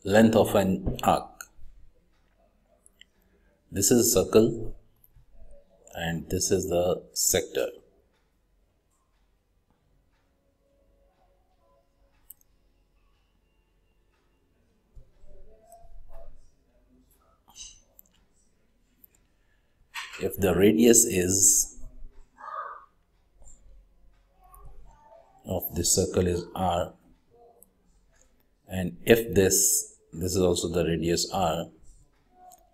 length of an arc. This is a circle and this is the sector. If the radius is of this circle is r, and if this is also the radius r,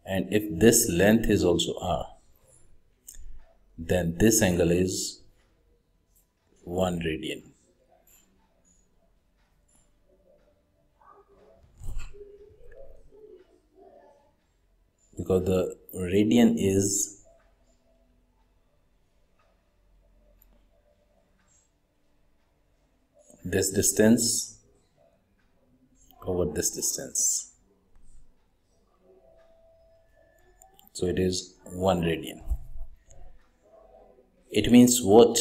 and if this length is also r, then this angle is 1 radian. Because the radian is this distance over this distance. So it is 1 radian. It means what?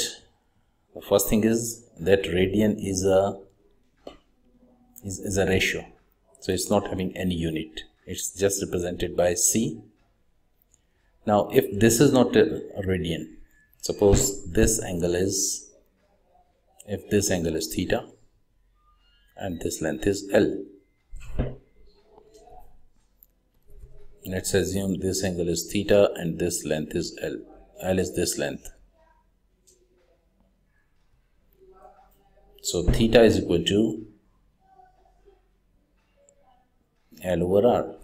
The first thing is that radian is a ratio. So it's not having any unit. It's just represented by c. Now if this is not a radian, suppose this angle is, if this angle is theta and this length is L. Let's assume this angle is theta and this length is L. L is this length. So theta is equal to L over R.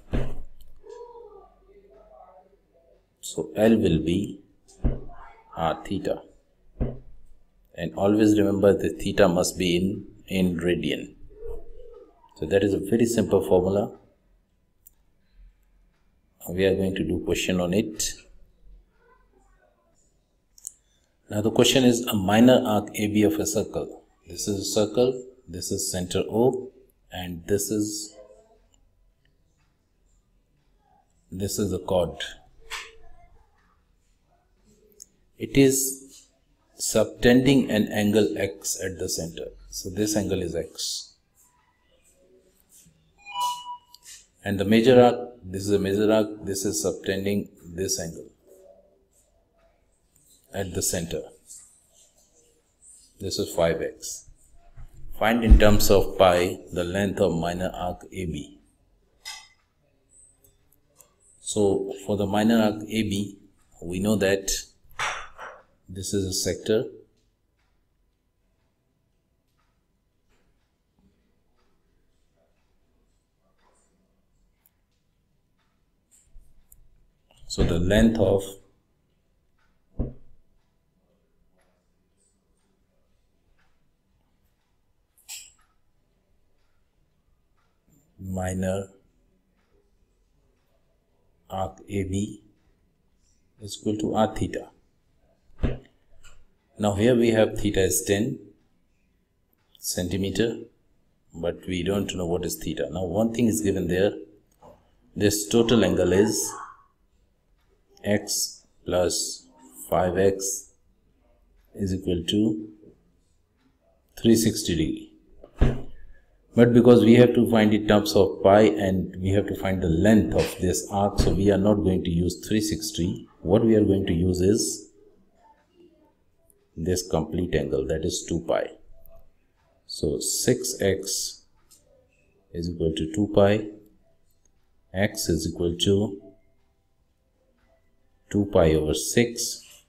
So L will be R theta. And always remember the theta must be in radian. So that is a very simple formula. We are going to do question on it. Now the question is a minor arc AB of a circle. This is a circle, this is center O, and this is the chord. It is subtending an angle x at the center. So this angle is x. And the major arc, this is a major arc, this is subtending this angle at the center. This is 5x. Find in terms of pi the length of minor arc AB. So for the minor arc AB, we know that this is a sector. So the length of minor arc AB is equal to r theta. Now here we have theta is 10 centimeter, but we don't know what is theta. Now one thing is given there. This total angle is x plus 5x is equal to 360 degree. But because we have to find in terms of pi and we have to find the length of this arc, so we are not going to use 360. What we are going to use is this complete angle, that is 2 pi. So 6x is equal to 2 pi. X is equal to 2 pi over 6.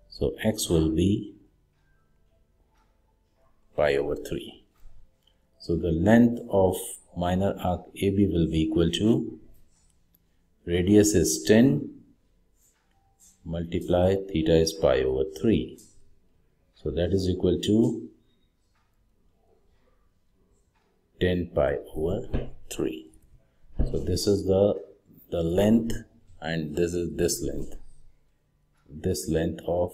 So x will be pi over 3. So the length of minor arc AB will be equal to, radius is 10 multiply theta is pi over 3. So that is equal to 10 pi over 3. So this is the length, and this is this length of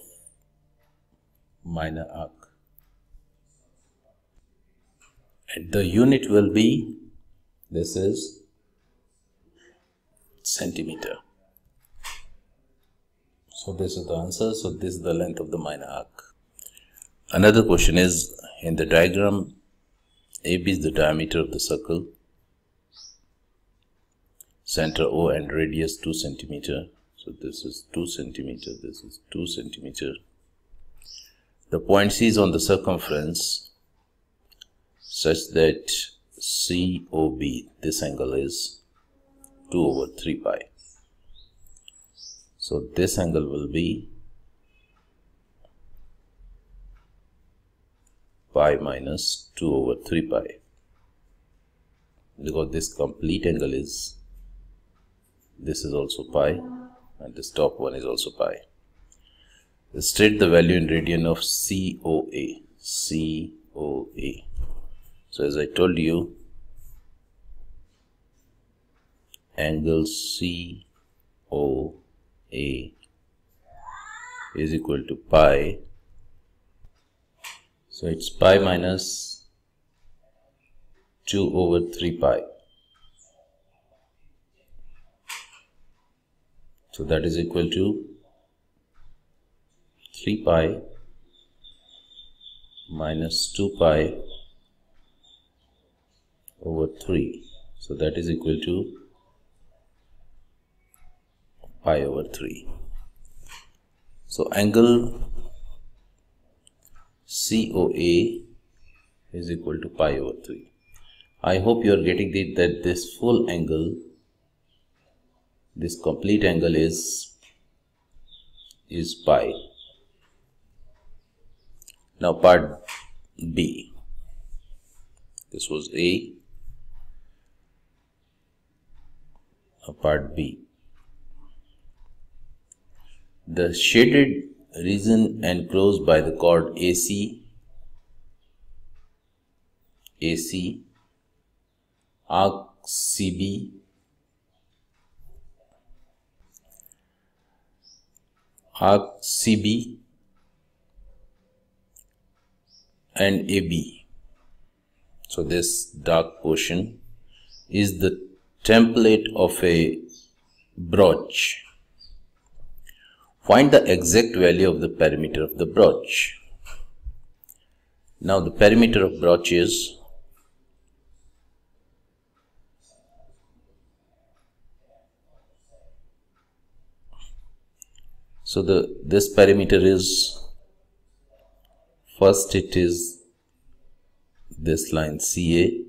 minor arc. And the unit will be, this is centimeter. So this is the answer. So this is the length of the minor arc. Another question is, in the diagram, AB is the diameter of the circle center O and radius 2 centimeter. So this is 2 centimeter, this is 2 centimeter. The point C is on the circumference such that COB, this angle is 2 over 3 pi. So this angle will be pi minus 2 over 3 pi, because this complete angle is, this is also pi and this top one is also pi. State the value in radian of COA. COA. So as I told you, angle COA is equal to pi. So it's pi minus 2 over 3 pi. So that is equal to 3 pi minus 2 pi over 3. So that is equal to pi over 3. So angle COA is equal to pi over 3. I hope you are getting it that this full angle, this complete angle is pi. Now part B. This was A. Now part B. The shaded region enclosed by the chord AC, arc CB, and AB. So this dark portion is the template of a broach. Find the exact value of the perimeter of the broach. Now the perimeter of broach is this perimeter is, first it is this line CA.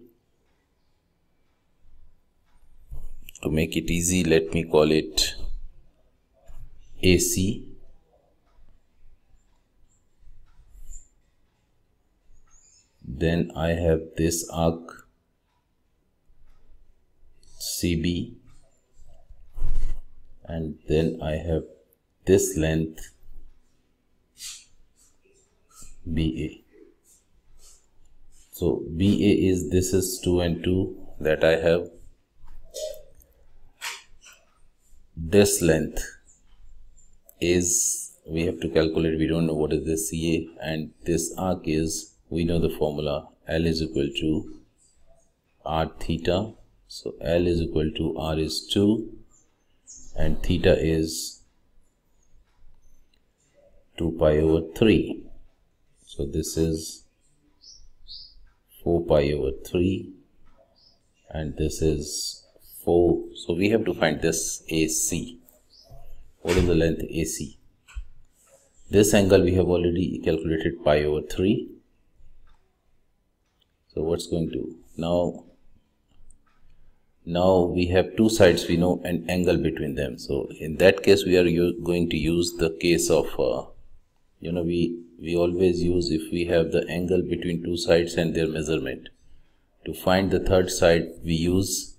To make it easy, let me call it AC. Then I have this arc CB, and then I have this length BA. So BA is, this is 2 and 2 that I have. This length is, we have to calculate, we don't know what is this CA, and this arc is, we know the formula, L is equal to R theta. So L is equal to R is 2 and theta is 2 pi over 3. So this is 4 pi over 3 and this is 4. So we have to find this AC. What is the length AC? This angle we have already calculated, pi over 3. So what's going to, now we have two sides, we know an angle between them. So in that case we are going to use the case of we always use, if we have the angle between two sides and their measurement, to find the third side we use,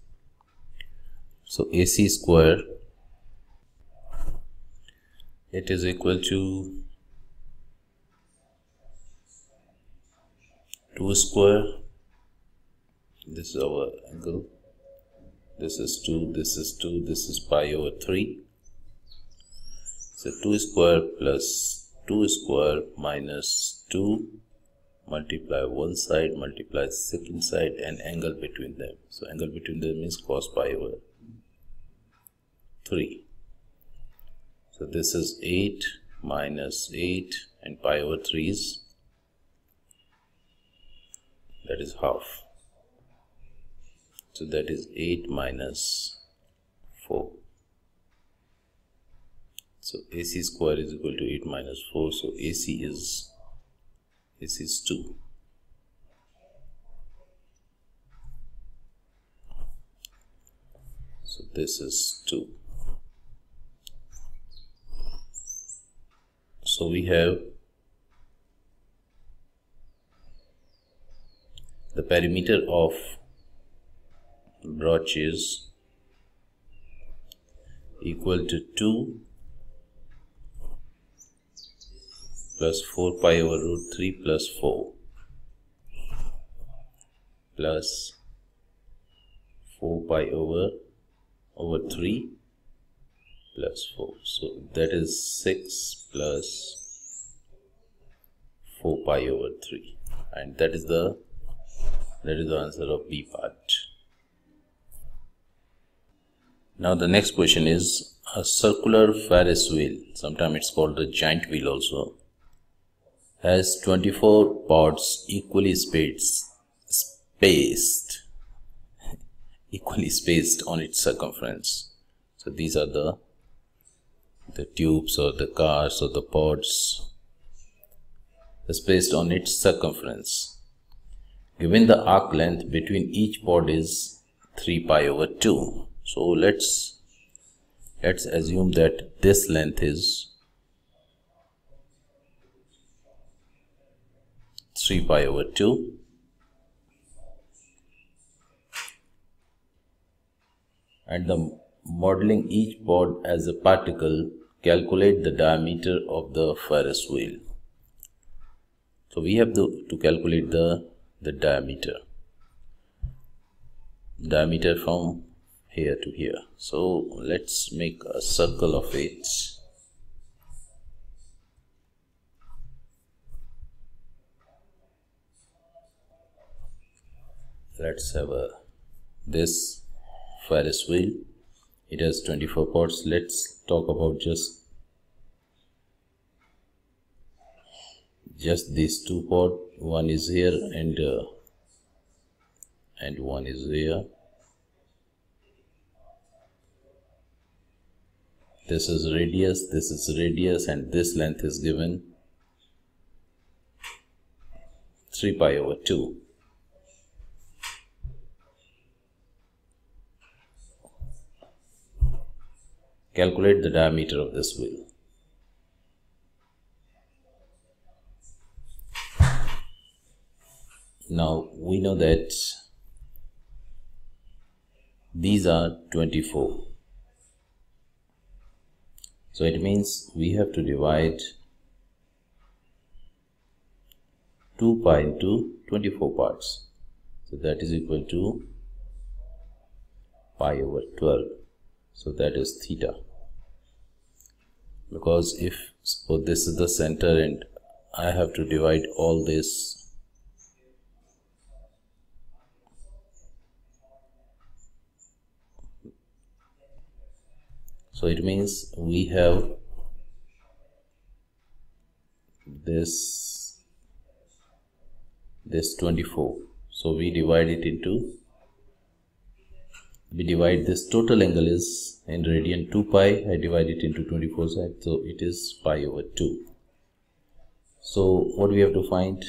so AC square, it is equal to 2 square, this is our angle, this is 2, this is 2, this is pi over 3. So 2 square plus 2 square minus 2 multiply one side multiply second side and angle between them. So angle between them is cos pi over 3. So this is 8 minus 8 and pi over 3 is, that is half. So that is 8 minus So AC square is equal to 8 minus 4. So AC is 2. So this is 2. So we have the perimeter of broach is equal to 2 plus 4 pi over root 3 plus 4 plus 4 pi over 3 plus 4. So that is 6 plus 4 pi over 3, and that is the answer of B part. Now the next question is a circular Ferris wheel, sometimes it's called the giant wheel also, has 24 pods equally spaced on its circumference. So these are the tubes or the cars or the pods spaced on its circumference. Given the arc length between each pod is 3 pi over 2. So let's assume that this length is 3 pi over 2. And the modeling each pod as a particle, calculate the diameter of the Ferris wheel. So we have to calculate the diameter from here to here. So let's make a circle of it. Let's have this Ferris wheel. It has 24 pods. Let's talk about just these two pods. One is here and one is here. This is radius, and this length is given 3 pi over 2. Calculate the diameter of this wheel. Now we know that these are 24. So it means we have to divide 2 pi into 24 parts. So that is equal to pi over 12. So that is theta. Because if suppose this is the center and I have to divide all this, so it means we have this 24. So we divide this total angle is in radian 2 pi. I divide it into 24 sides, so it is pi over 2. So what we have to find?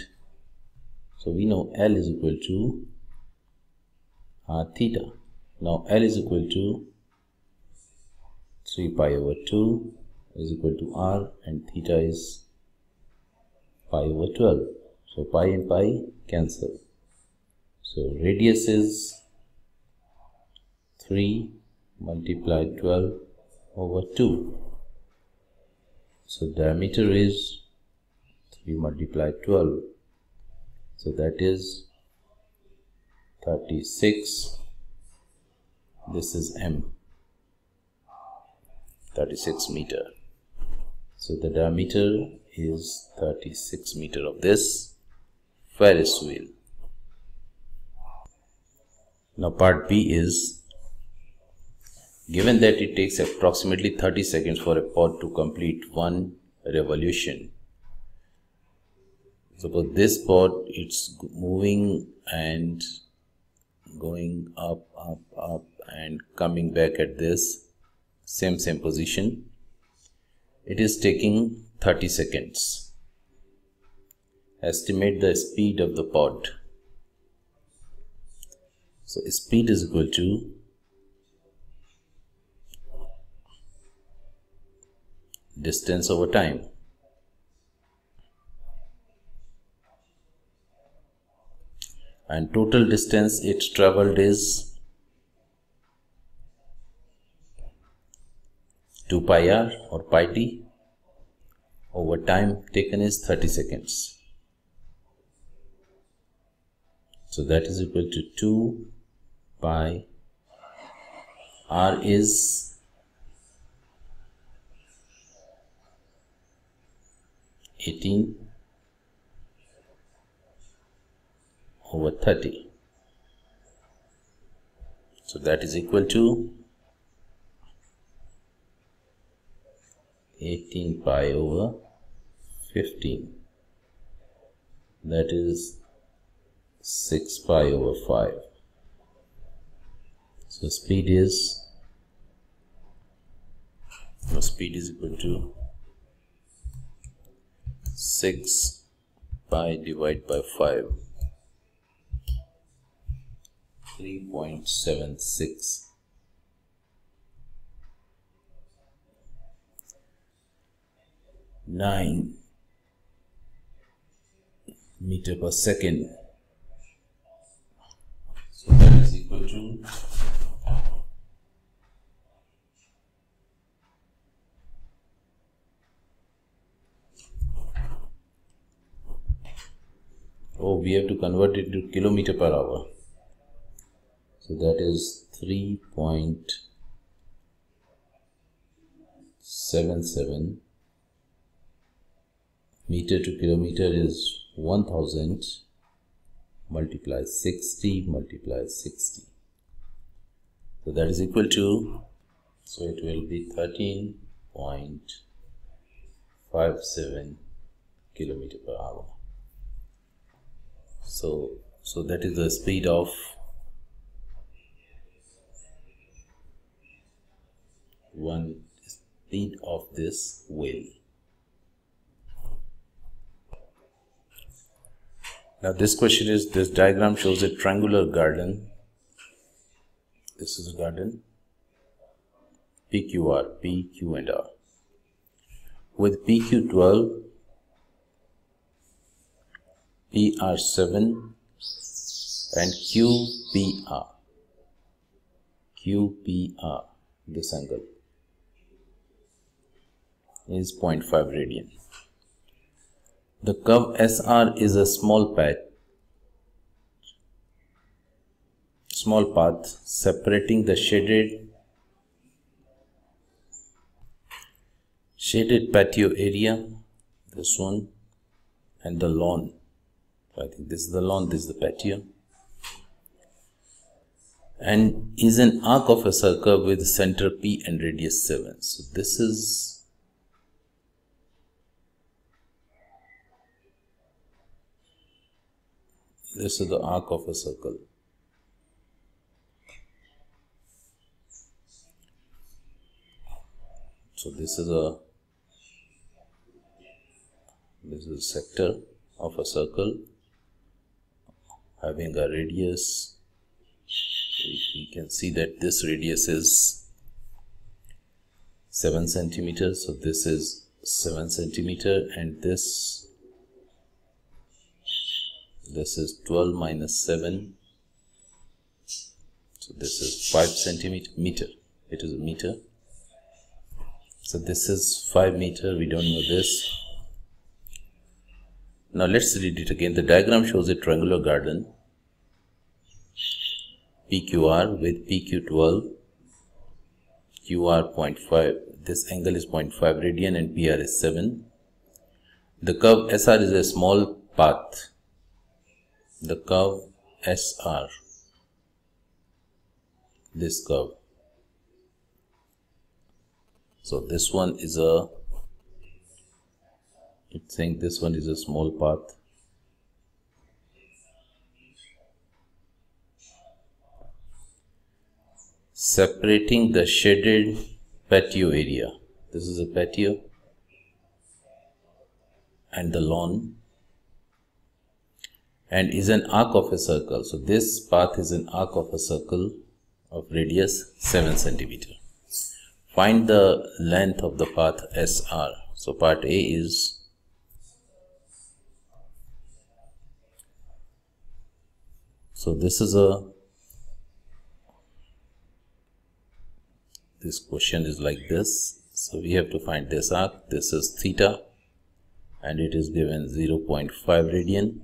So we know L is equal to theta. Now L is equal to 3 pi over 2 is equal to R, and theta is pi over 12. So pi and pi cancel. So radius is 3 multiplied 12 over 2. So diameter is 3 multiplied 12. So that is 36. This is M. 36 meter. So the diameter is 36 meter of this Ferris wheel. Now part B is, given that it takes approximately 30 seconds for a pod to complete one revolution. Suppose this pod, it's moving and going up and coming back at this same position, it is taking 30 seconds. Estimate the speed of the pod. So speed is equal to distance over time. And total distance it traveled is 2 pi r or pi t. Over time taken is 30 seconds. So that is equal to 2 pi r is 18 over 30. So that is equal to 18 pi over 15. That is 6 pi over 5. So speed is equal to 6 pi divided by 5. 3.76. meter per second. So that is equal to we have to convert it to kilometer per hour. So that is 3.77 meter to kilometer is 1000 multiply 60 multiply 60. So that is equal to, so it will be 13.57 kilometer per hour. So that is the speed of this whale. Now this question is, this diagram shows a triangular garden. This is a garden, PQR, P, Q and R, with PQ 12, PR 7 and QPR. This angle is 0.5 radian. The curve SR is a small path separating the shaded patio area, this one, and the lawn. I think this is the lawn, this is the patio, and is an arc of a circle with center P and radius 7. So this is the arc of a circle. So this is a sector of a circle having a radius. We can see that this radius is 7 centimeters. So this is 7 centimeter, and this is 12 minus 7. So this is 5 centimeter. It is a meter. So this is 5 meter. We don't know this. Now let's read it again. The diagram shows a triangular garden, PQR, with PQ 12, QR 0.5. This angle is 0.5 radian and PR is 7. The curve SR is a small path. The curve SR, this curve. So this one is it's saying this one is a small path. Separating the shaded patio area. This is a patio. and the lawn, and is an arc of a circle. So this path is an arc of a circle of radius 7 centimeter. Find the length of the path SR. So part A is this question is like this. So we have to find this arc. This is theta and it is given 0.5 radian.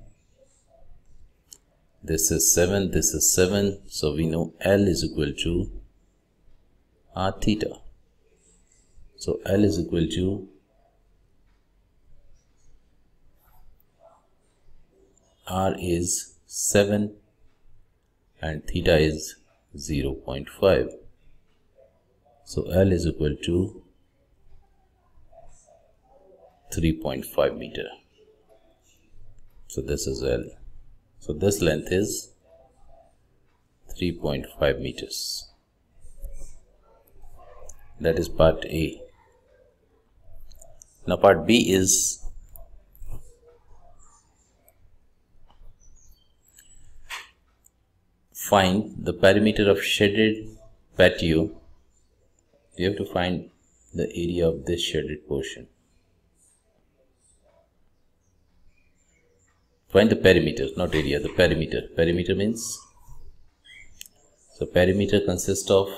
This is 7, this is 7. So we know L is equal to R theta. So L is equal to R is 7 and theta is 0.5. So L is equal to 3.5 meter. So this is L. So this length is 3.5 meters. That is part A. Now part B is find the perimeter of shaded patio. You have to find the area of this shaded portion. Find the perimeter, not area, the perimeter. Perimeter means, so perimeter consists of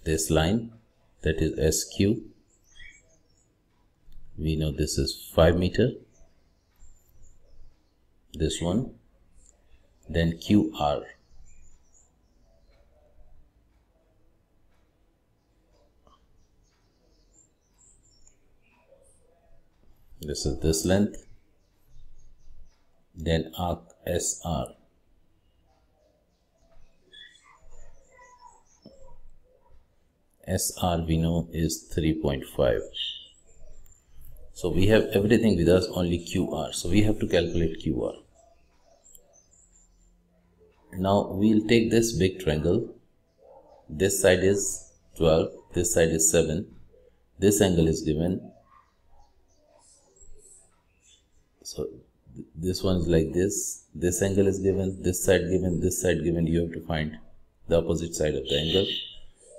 this line, that is SQ. We know this is 5 meter. This one, then QR. This is this length, then arc SR. SR we know is 3.5. So we have everything with us, only QR. So we have to calculate QR. Now we'll take this big triangle. This side is 12, this side is 7. This angle is given. So this one is like this. This angle is given, this side given, this side given. You have to find the opposite side of the angle.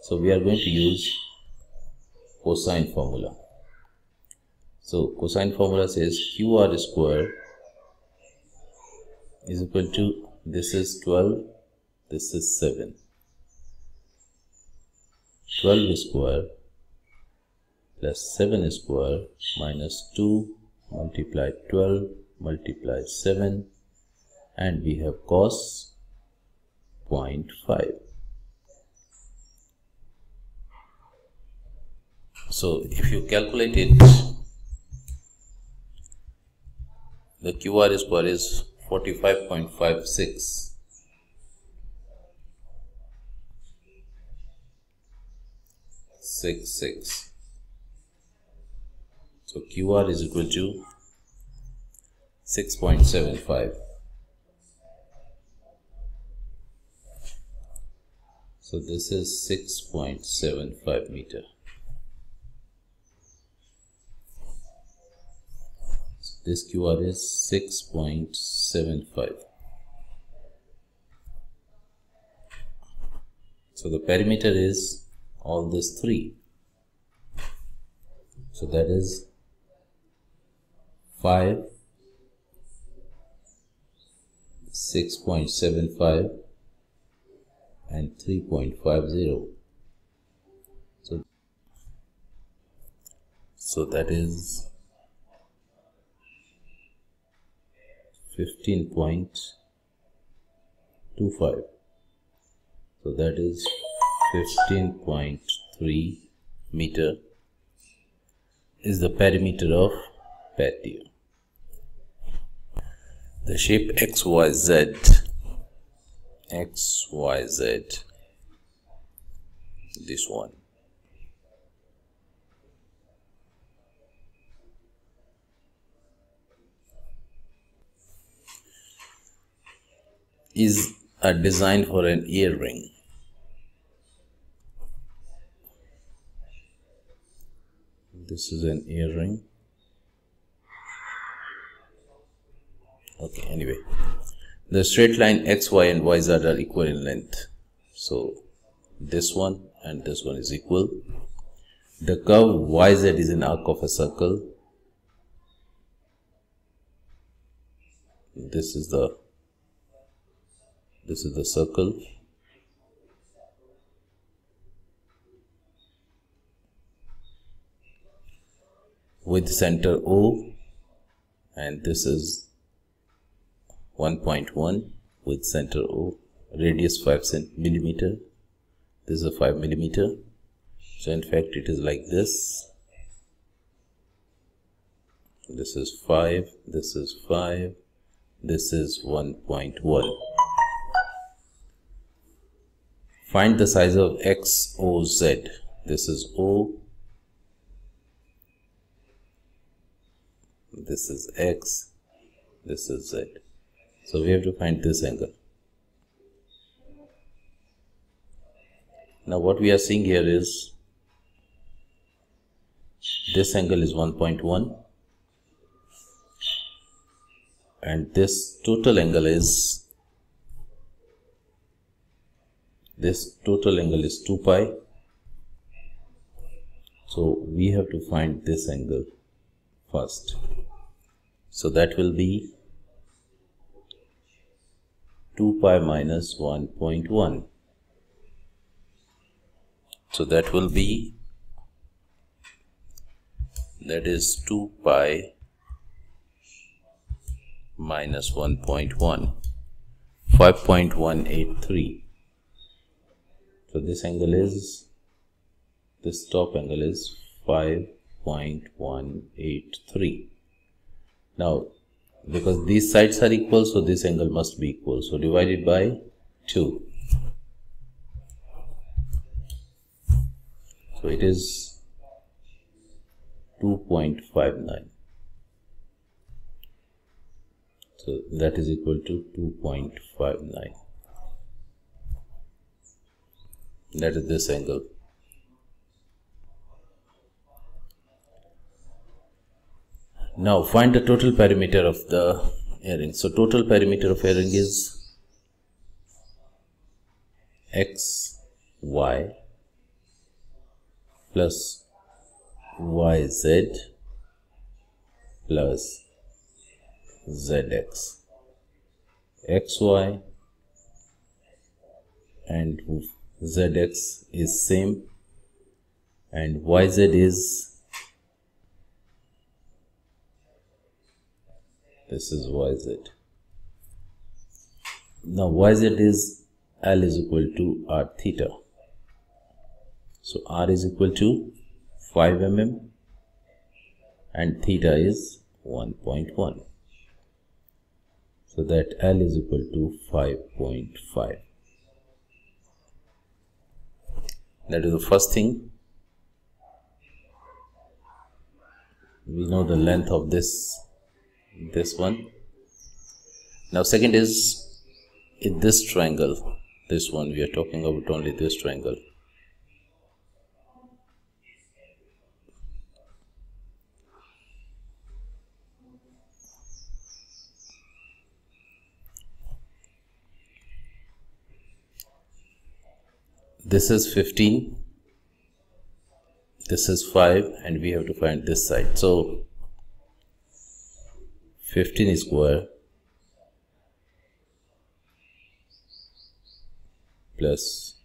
So we are going to use cosine formula. So cosine formula says QR square is equal to, this is 12, this is 7. 12 square plus 7 square minus 2 multiply 12 multiply 7, and we have cos 0.5. So if you calculate it, the QR square is 45.56. So QR is equal to 6.75. So this is 6.75 meter. This QR is 6.75. So the perimeter is all this 3. So that is 5, 6.75 and 3.50. So that is 15.25. So that is 15.3 meter is the perimeter of patio. The shape XYZ, this one, is a design for an earring. This is an earring. Okay, anyway, the straight line x, y and y, z are equal in length. So this one and this one is equal. The curve yz is an arc of a circle. This is the circle. With center O, and this is 1.1 with center O, radius 5 millimeter. This is a 5 millimeter. So in fact it is like this. This is 5, this is 5, this is 1.1. Find the size of XOZ. This is O, this is X, this is Z. So we have to find this angle. Now what we are seeing here is this angle is 1.1 and this total angle is 2 pi. So we have to find this angle first. So that will be 2 pi minus 1.1. So that will be, that is 2 pi minus 1.1, 5.183. So this angle is, this top angle is 5.183. Now because these sides are equal, so this angle must be equal. So divided by 2. So it is 2.59. So that is equal to 2.59. That is this angle. Now find the total perimeter of the earring. So total perimeter of earring is x, y plus yz plus zx. xy and zx is same and yz is, this is yz. Now yz is L is equal to r theta. So r is equal to 5 mm and theta is 1.1. So that L is equal to 5.5. That is the first thing. We know the length of this one. Now second is, in this triangle, this one we are talking about only this triangle. This is 15, this is 5 and we have to find this side. So 15 square plus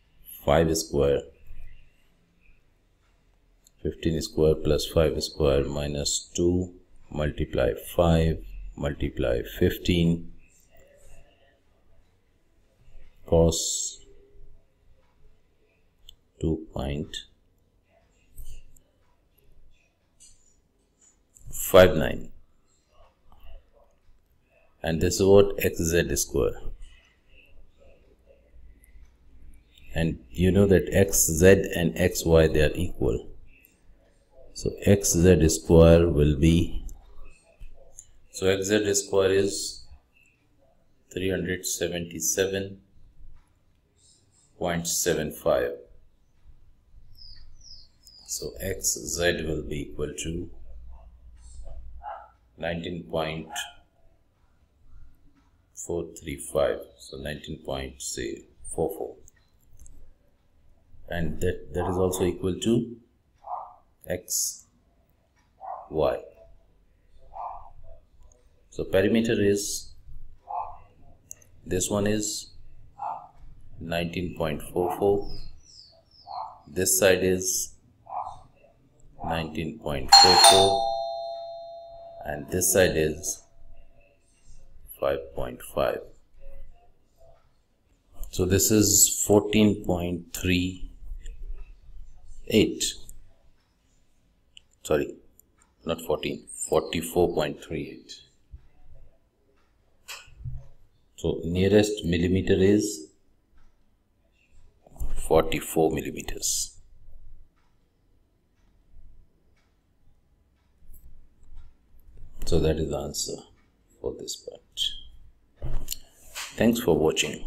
5 square, 15 square plus 5 square minus 2 multiply 5 multiply 15 cos 2.59, and this is what xz square, and you know that xz and xy, they are equal. So xz square will be, so xz square is 377.75. So xz will be equal to 19.435, so 19.44, and that is also equal to x y. So perimeter is, this one is 19.44, this side is 19.44, and this side is 5.5. So this is 14.38. Sorry, not 14, 44.38. So nearest millimeter is 44 millimeters. So that is the answer for this part. Thanks for watching.